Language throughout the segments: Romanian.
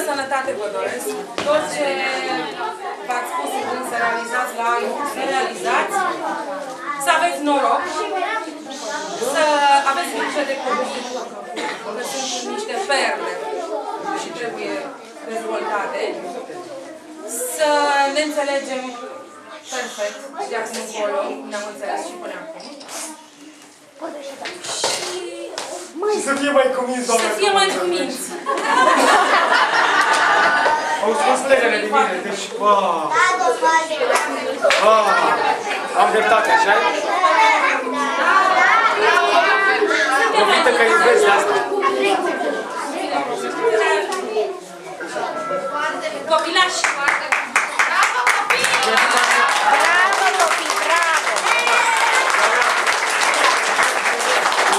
sănătate vă doresc. Tot ce v-ați spus când să realizați la anul, să realizați. Să aveți noroc. Să aveți grijă de copii. Că sunt niște perle și trebuie dezvoltate. Să ne înțelegem perfect de acum încolo. Ne-am înțeles și până acum. Și să fie mai cuminți, doamne. Să fie mai cuminți. Au spus legele de mine, deci, am dreptate, așa-i? Profită că iubesc asta. Copilași! Bravo, copii! Bravo, copii, bravo!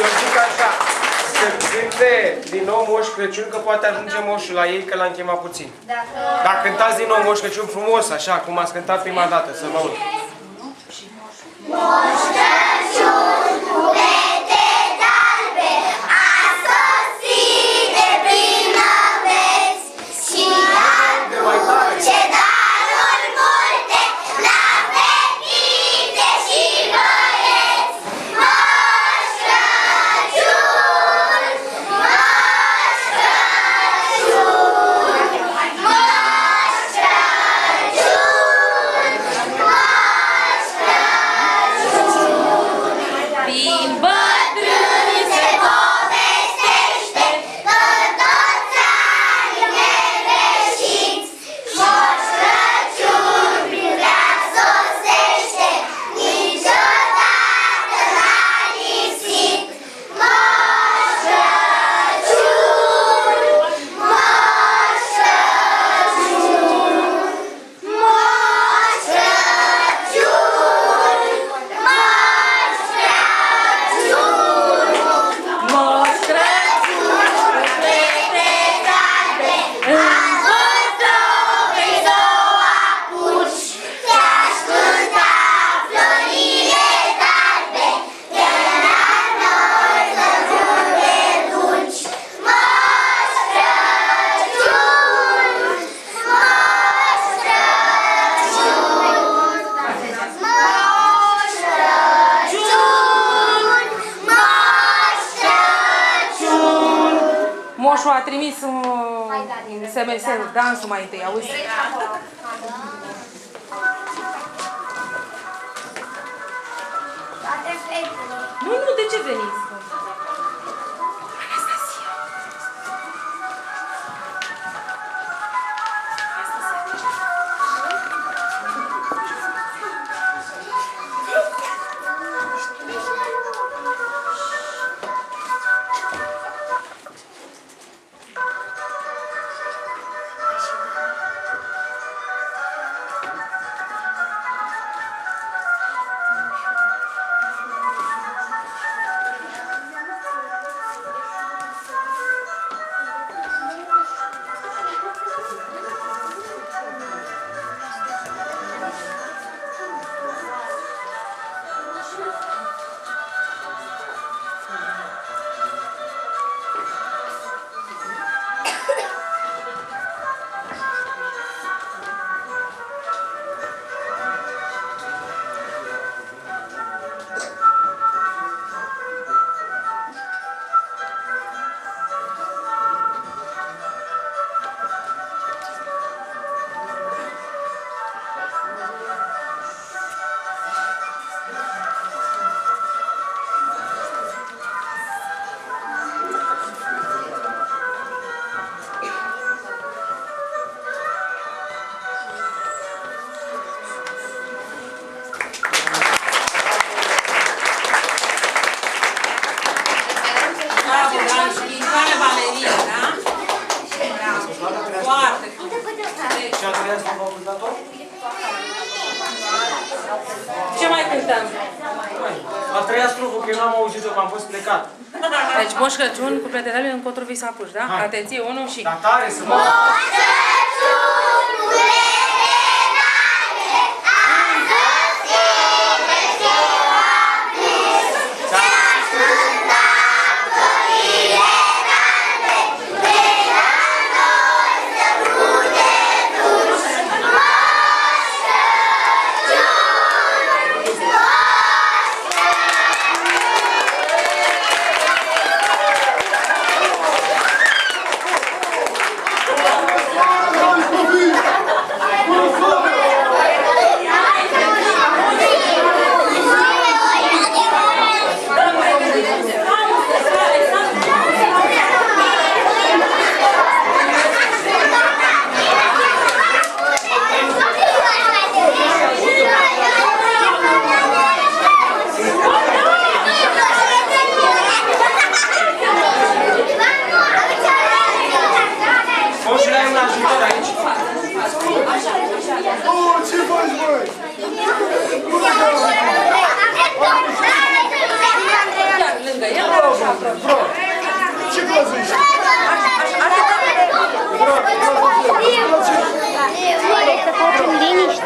Eu zic așa, să cânte din nou Moș Crăciun, că poate ajunge moșul la ei, că l-am chemat puțin. Dar cântați din nou Moș Crăciun frumos, așa, cum ați cântat prima dată, să vă aud. Moș Crăciun, cu pete albe, a sosit de primăveți și aduce daruri multe la fetițe și băieți. Moș Crăciun, Moș Crăciun, Moș Crăciun, Moș Crăciun. Prin bătrâni Se povestește că toți anii neveșiți, Moș Crăciun prin veac sosește, niciodată n-a lipsit. Moș Crăciun, Moș Crăciun, Moș Crăciun, Moș Crăciun. Moș Crăciun, Pete galbe, am văzut vei să o apuci, te-aș cânta florile galbe, de la noi să nu te duci. Moș Crăciun, Moș Crăciun, Moș Crăciun, Moș Crăciun. Moșul a trimis un SMS-ul, dansul mai întâi, auzi? Toate fetele. Nu, de ce veniți? Bravo, bravo, și intrare Valeria, da? Bravo. Foarte bine. Și a treia să vă cântat-o? Ce mai cântăm? A treia strofă, că eu n-am auzit-o, că am fost plecat. Deci Moș Crăciun cu pretedele încotro vii să apuci, da? Hai. Atenție, 1 și... Dar tare să mă... Moș Crăciun, cu pete albe, am sosit de ziua plus. Te-aș cânta florile galbe, de la noi să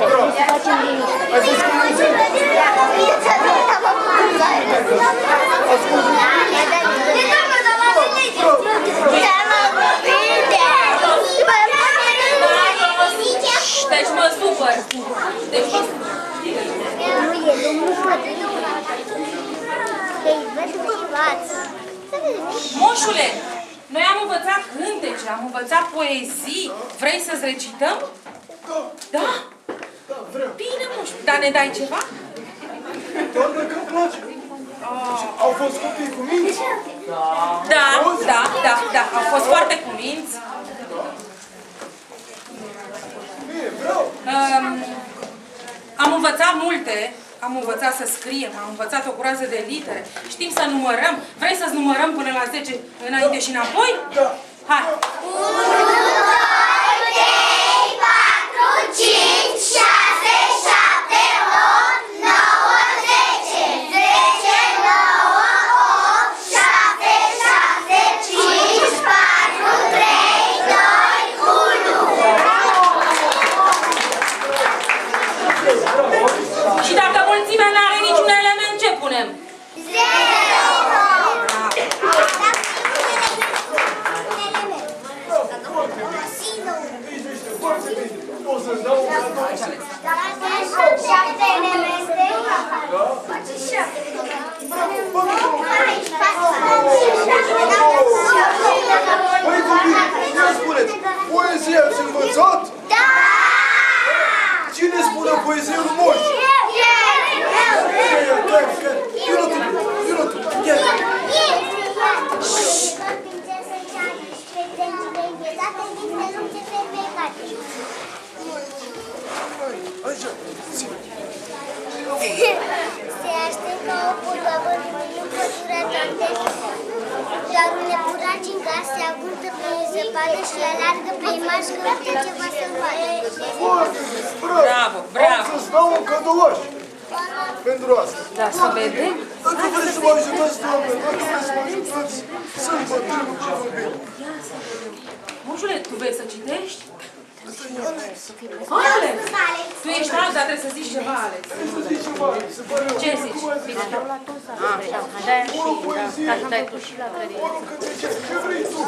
liniște. Să facem liniște. Ai fost cu minte? Deci mă supăr. Deci mă supăr. Nu e, domnul poate. Ei, văd că învață. Moșule, noi am învățat cântece, am învățat poezii. Vrei să-ți recităm? Da? Bine, moșule. Dar ne dai ceva? Doamne, că îmi place. Au fost copii cu minți? Da, au fost foarte cuminți. Bine, vreau. Am învățat multe. Am învățat să scriem, am învățat o groază de litere. Știm să numărăm. Vrei să-ți numărăm până la 10 înainte și înapoi? Da. Hai! 1, 2, 3, 4, 5, 6, 7, 8, 9, 10. 10, 9, 8, 7, 6, 5, 4, 3, 2, 1. Și dacă mulțimea nu are niciun element, ce punem? O să-ți dau un cadou. 7 elemente. Băi, copii, ia spuneți, poezia ați învățat? Da! Cine spune poezie lui Moș? Vino tu, ia. Așa, zi. Se aștept ca o podoabă rămâne în pădura toate, doar un nepuraci în casă se avuntă pe zăpadă și alargă pe imași că uite ceva să vadă. Foarte bine, Bravo, bravo. Am să-ți dau un cadouaș pentru asta. Da, să vedem. Dacă vreți să mă ajutați, Doamne, dacă vreți să mă ajutați, sunt bătrânul și vorbim. Moșule, tu vrei să citești? Alex, Alex! Tu ești Alex, dar trebuie să zici ceva, Alex. să zici ceva, se pare rău. Ce zici? Bine, dau la toți să așa. De-aia și, da, ca să dai tu și la cărie. Ce vrei tu?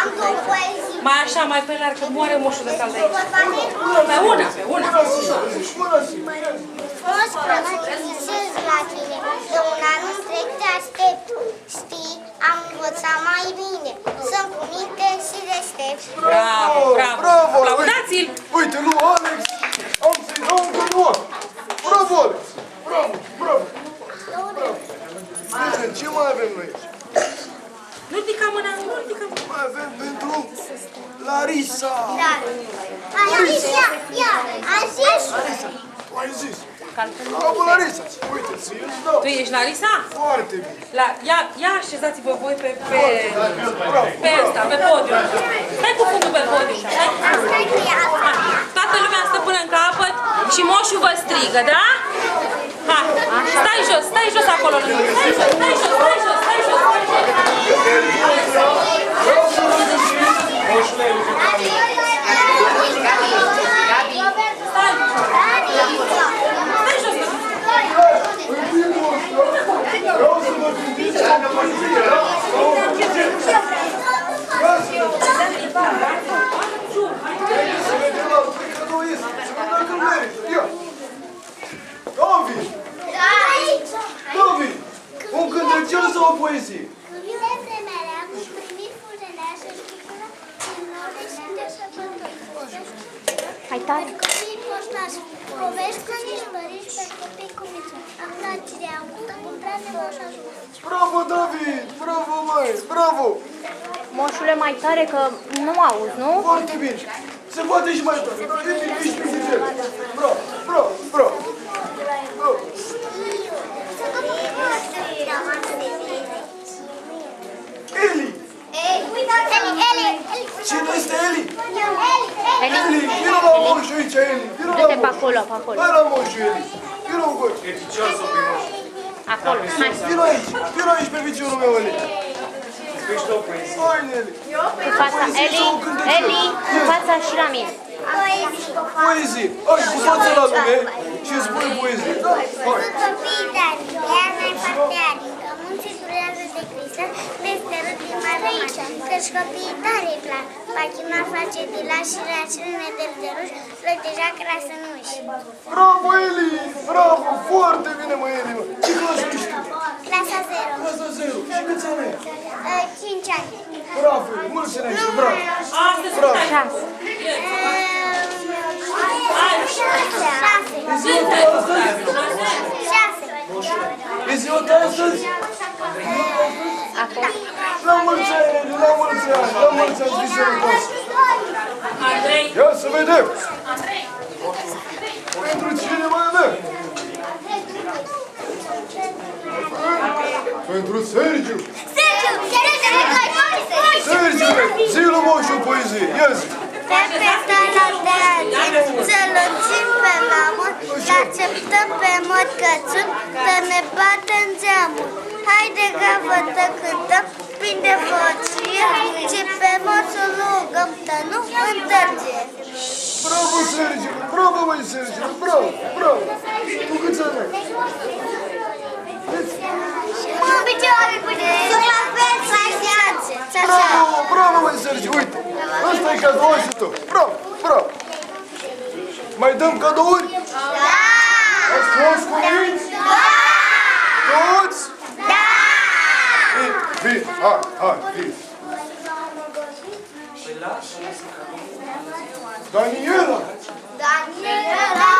Am două poezii. Mai așa, mai pe larg, că moare moșul de ăsta de aici. Pe una, pe una. Frumos prăvat, visez la tine, de un an întreg te aștept. Știi, am învățat mai bine, să-mi cu minte și deștept. Bravo, bravo. Bravo, Aplaudați-l! Uite, lui Alex, am să-i dau un cadou. Bravo, Alex. Bravo, bravo. Bine, ce mai avem noi aici? Nu ridica mâna, nu ridica mâna. Mai avem pentru Larisa. Da. Larisa, ia, ai zis? Tu ai zis. Bravo, Larisa. Uite, ție îți dau. Tu ești Larisa? Foarte bine. Ia așezați-vă voi pe ăsta, pe podium. Stai cu fundul pe podium. Stai cu ea. Toată lumea stă până în capăt și moșul vă strigă, da? Hai, stai jos acolo lângă. Stai jos, stai jos, stai jos, stai jos, stai jos. Vreau să vă găsiți. Moșule, Stai jos. în timpul ăsta, vreau să vă gândiți la poezie, da? La o poezie. Să vedem la ce cadou este. Să vedem dacă îl merită. Ia. David! David! Un cântecel sau o poezie? Vine vremea cu primit fureneașă și picură în nore și de săpători. Hai tare. Copii poștași, povești cu nici părinți pe copii cu mici. Am dat cine am cumprat de moș ajuns. Bravo, David! Bravo, mai! Bravo! Moșule, mai tare că nu auzi, nu? Foarte bine! Se poate și mai tare! Ești pisițel! Bravo! Bravo! Bravo! Bravo! Eli! Cine este Eli? Eli! Vino la moșul aici, Eli! Vino la Du-te pe moșul! acolo, pe acolo. Hai la moșul, Eli! Vino cu voi! Acolo, hai. Vino aici! Vino aici pe viciorul meu, Eli! Hai, Eli! Cu fața, Eli, în fața și la mine. Poezii. poezii. Hai, cu fața la lume și spui poezii. Da? Hai. Sunt copiii tari, iarna e foarte arică, munții durează de crisă, peste râd din mare mașă, căci copiii tare îi plac, pachina face dilaș și reacțiune de râderuș, plăteja crasănuși. Bravo, Eli! Bravo! Foarte bine, mă, Eli, mă. Ce clasă ești tu? Clasa 0. Clasa 0. Și câți ani ai? 5 ani. Bravo, Eli. Mulți ani ai, bravo. Astăzi Bravo. cât ai? E ziua ta astăzi? 6. E ziua ta astăzi? La mulți ani, Eli, la mulți ani. La mulți ani, zi sănătos. Andrei. Ia să vedem. Pentru cine mai avem? Pentru Sergiu. Sergiu, zi-l moșu poezie. Ia zi. Pe petala de azi, să lungim pe mamă, l-acceptăm pe mod cățun, să ne bată în geamul. Haide gavătă cântăm, prinde focie, și pe mod să rugăm, să nu întârzie. Bravo, Sergiu! Bravo, măi, Sergiu! Bravo! Bravo! Tu câți ani ai? Mă, picioare cu de... Bravo! Bravo, măi, Sergiu! Uite! Ăsta e cadouașul tău! Bravo! Bravo! Mai dăm cadouri? Da! Ați fost cuminți? Toți? Da! Bine! Hai! Hai! Bine! Daniela! Daniela!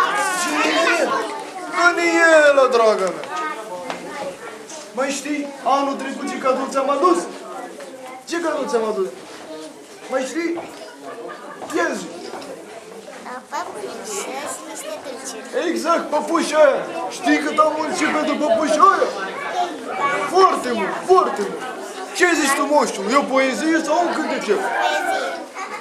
Daniela, draga mea! Mai știi, anul trecut ce cadou ți-am adus? Ce cadou ți-am adus? Mai știi? Ia zi! Papușă și niște dulciuri. Exact, păpușa aia! Știi cât am muncit pentru păpușa aia? Foarte mult, foarte mult! Ce zici tu, moștul? E o poezie sau un cântece?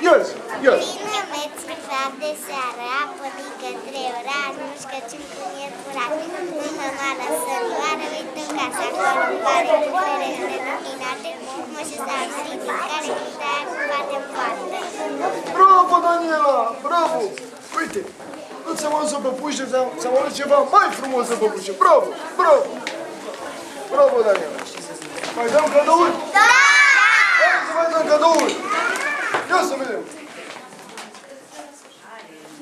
Ia zi, ia zi! Bine meți praf de seară, apă mică 3 ore, ajungi căciun cu miel curat. În hămală să luară, uite în casa acolo, în care cu ferește luminate, moșul s-a abținut, în care cântaia cu poate în poate. Bravo, Daniela! Bravo! Uite, nu ți-am adus o păpușă, ți-am adus ceva mai frumos de păpușă. Bravo! Bravo! Bravo, Daniela! Mai dăm cadouri? Da! Hai să mai dăm cadouri! Ia să vedem!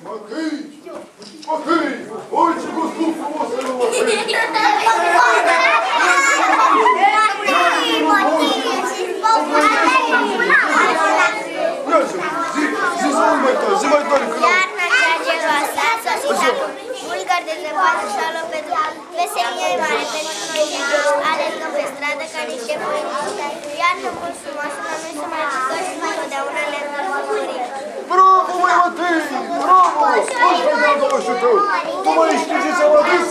Măhăi! Măhăi! Uite ce costum frumos ai luat! Ia zi! Zi mai tare! Zi mai tare! Iarna cea geloasă a sosit acum. Bulgări de zăpadă și-au luat pe drum. Veselia e mare pentru noi cei joși. Alergăm pe stradă ca niște părinți. Iarna mult frumoasă, dar noi să mai jucăm și întotdeauna ne întâlnim. Bravo, măi, Matei! Bravo! Ăsta e cadoașul tău! Tu mai știi ce ți-am adus?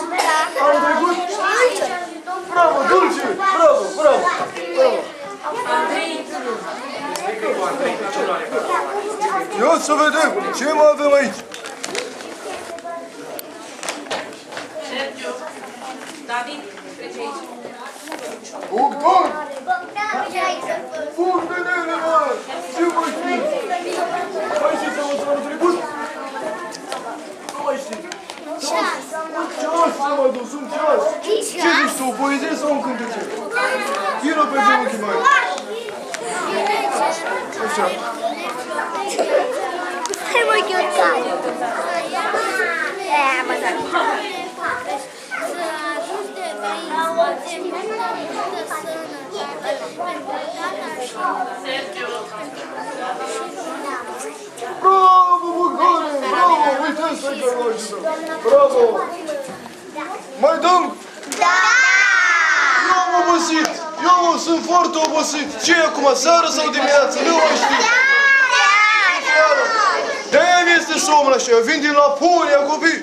Anul trecut? Bravo, dulce! Bravo, bravo! Bravo! Ia să vedem ce mai avem aici. Sergiu. David, trece aici. Bogdan! Bun venere, mă! Ce mai știți? Mai știți am anul trecut? Nu mai știți. Un ceas ți-am adus, un ceas. Ce zici tu, o poezie sau un cântece? Vino pe genunchi mai. Așa. Hai mă, Gheorghe! Mă, da. Bravo, Bogdane! Bravo! Uite, ăsta e cadoașul tău. Bravo! Mai dăm? Da! Eu am obosit! Eu sunt foarte obosit! Ce e acum, seară sau dimineață? Nu mai știu! Seară! De-aia mi este somn așa, eu vin din Laponia, copii!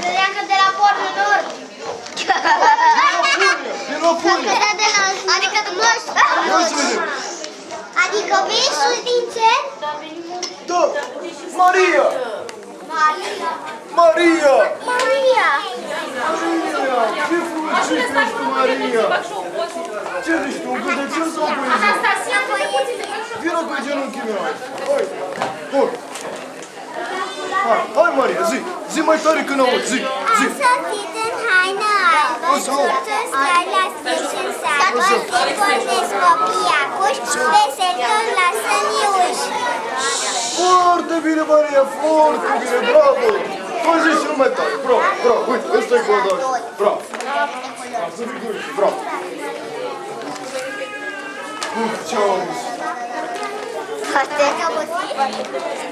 Credeam că de la Portul Nord. Din Laponia! Adică dumneavoastră. Ia să vedem! Adică vii sus din cer? Da! Maria! Maria. Maria! Maria. Maria! Ce frumos ce ești tu, Maria! Ce zici tu, un cântecel sau o poezie? Anastasia. Vino pe genunchii meu! Hai! Bun! Hai, Maria, zi mai tare când auzi, zi. Am sosit în haină albă, sus stai la sfârșit seara, pornesc copii acuși, vesel tot lasă niuși. Foarte bine, Maria, foarte bine, bravo! Tu ai zis cel mai tare, bravo, uite, ăsta e codaj, bravo. Să fii cu uite, bravo. Ce am auzit?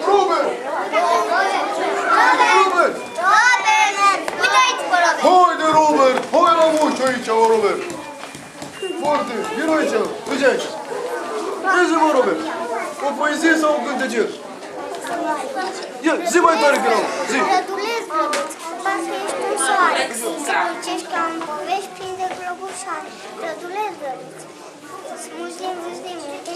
Robert! Robert! Uite aici pe Robert! Haide, Robert! Hai la moș aici, mă, Robert! Foarte, vino aici, du-te aici. Vezi-mă, Robert, o poezie sau un cântecel? Ia, zi mai tare că n-am, zi! Rădulesc, grăduț, parcă ești un soare, se lucești ca un povești plin de globușoare. Rădulesc, grăduț, smulgi din vârst de minte,